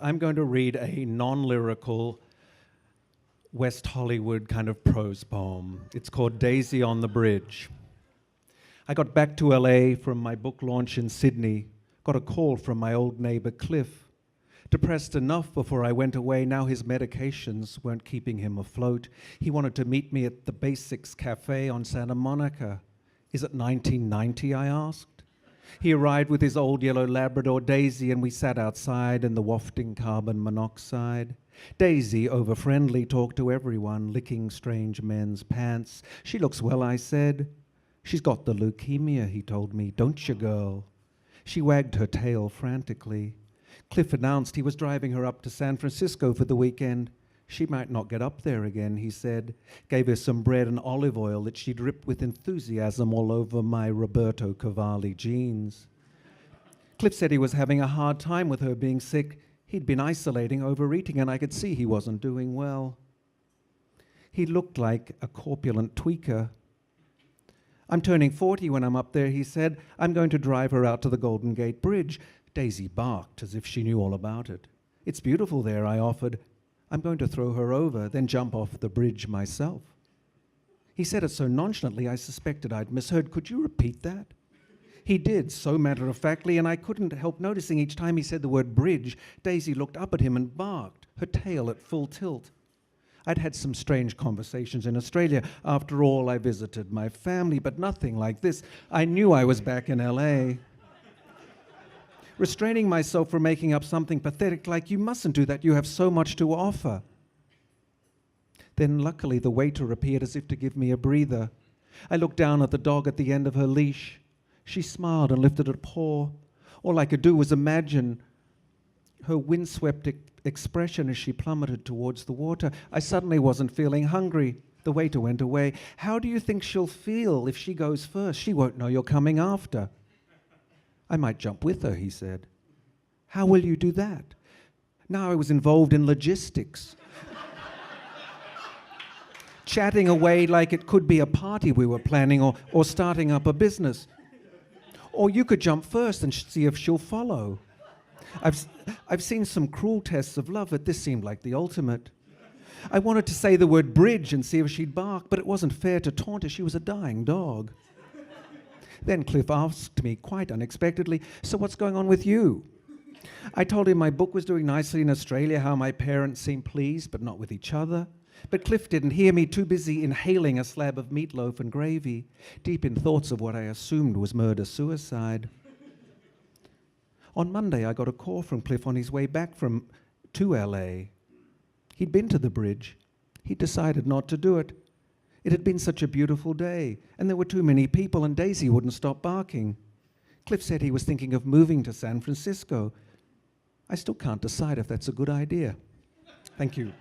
I'm going to read a non-lyrical West Hollywood kind of prose poem. It's called Daisy on the Bridge. I got back to LA from my book launch in Sydney, got a call from my old neighbor Cliff. Depressed enough before I went away, now his medications weren't keeping him afloat. He wanted to meet me at the Basics Cafe on Santa Monica. Is it 1990, I asked? He arrived with his old yellow Labrador Daisy, and we sat outside in the wafting carbon monoxide. Daisy, over-friendly, talked to everyone, licking strange men's pants. She looks well, I said. She's got the leukemia, he told me. Don't you, girl? She wagged her tail frantically. Cliff announced he was driving her up to San Francisco for the weekend. She might not get up there again, he said. Gave her some bread and olive oil that she'd ripped with enthusiasm all over my Roberto Cavalli jeans. Cliff said he was having a hard time with her being sick. He'd been isolating, overeating, and I could see he wasn't doing well. He looked like a corpulent tweaker. I'm turning 40 when I'm up there, he said. I'm going to drive her out to the Golden Gate Bridge. Daisy barked as if she knew all about it. It's beautiful there, I offered. I'm going to throw her over, then jump off the bridge myself. He said it so nonchalantly I suspected I'd misheard. Could you repeat that? He did, so matter-of-factly, and I couldn't help noticing each time he said the word bridge, Daisy looked up at him and barked, her tail at full tilt. I'd had some strange conversations in Australia. After all, I visited my family, but nothing like this. I knew I was back in LA. Restraining myself from making up something pathetic like, you mustn't do that, you have so much to offer. Then luckily the waiter appeared as if to give me a breather. I looked down at the dog at the end of her leash. She smiled and lifted a paw. All I could do was imagine her windswept expression as she plummeted towards the water. I suddenly wasn't feeling hungry. The waiter went away. How do you think she'll feel if she goes first? She won't know you're coming after. I might jump with her, he said. How will you do that? Now I was involved in logistics. Chatting away like it could be a party we were planning or starting up a business. Or you could jump first and see if she'll follow. I've seen some cruel tests of love, but this seemed like the ultimate. I wanted to say the word bridge and see if she'd bark, but it wasn't fair to taunt her. She was a dying dog. Then Cliff asked me, quite unexpectedly, so what's going on with you? I told him my book was doing nicely in Australia, how my parents seemed pleased, but not with each other. But Cliff didn't hear me, too busy inhaling a slab of meatloaf and gravy, deep in thoughts of what I assumed was murder-suicide. On Monday, I got a call from Cliff on his way back to LA. He'd been to the bridge. He'd decided not to do it. It had been such a beautiful day, and there were too many people, and Daisy wouldn't stop barking. Cliff said he was thinking of moving to San Francisco. I still can't decide if that's a good idea. Thank you.